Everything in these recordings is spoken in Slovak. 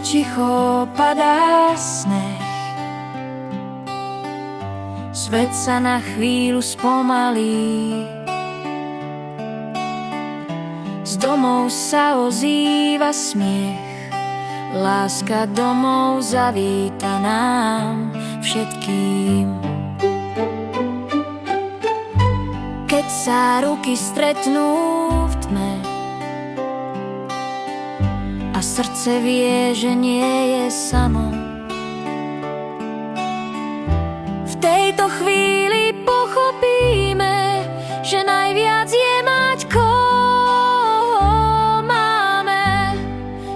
Ticho padá sneh, svet sa na chvíľu spomalí. Z domov sa ozýva smiech, láska domov zavíta nám všetkým. Keď sa ruky stretnú v tme a srdce vie, že nie je samo, v tejto chvíli pochopíme, že najviac je mať koho máme.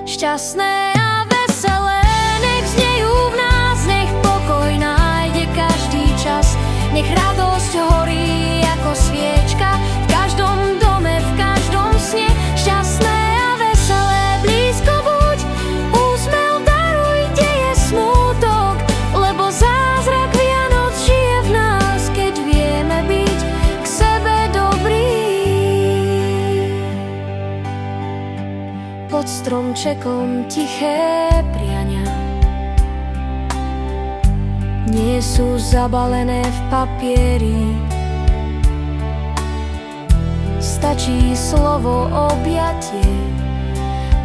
Šťastné a veselé nech znejú v nás, nech pokoj nájde každý čas, nech radosť horí ako sviečka v každom dome, v každom sne. Šťastné a veselé blízko buď, úsmev daruj, kde je smútok, lebo zázrak Vianoc žije v nás, keď vieme byť k sebe dobrí. Pod stromčekom tiché priania nie sú zabalené v papieri. Stačí slovo, objatie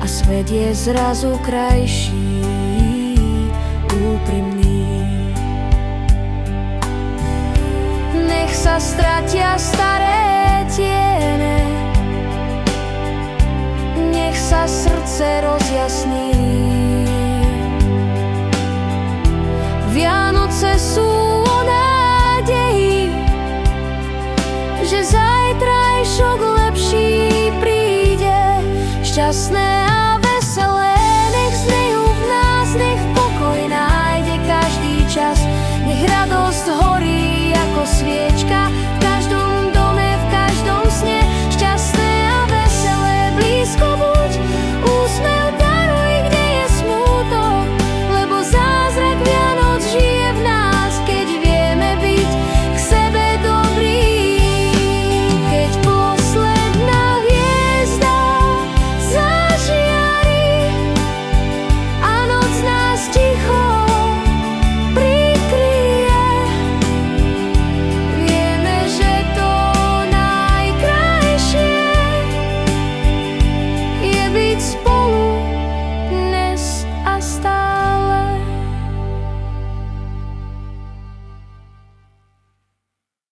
a svet je zrazu krajší, úprimný. Nech sa stratia staré tiene, nech sa srdce rozjasní. Vianoce sú o nádeji, že zajtrajšok lepší príde. Šťastné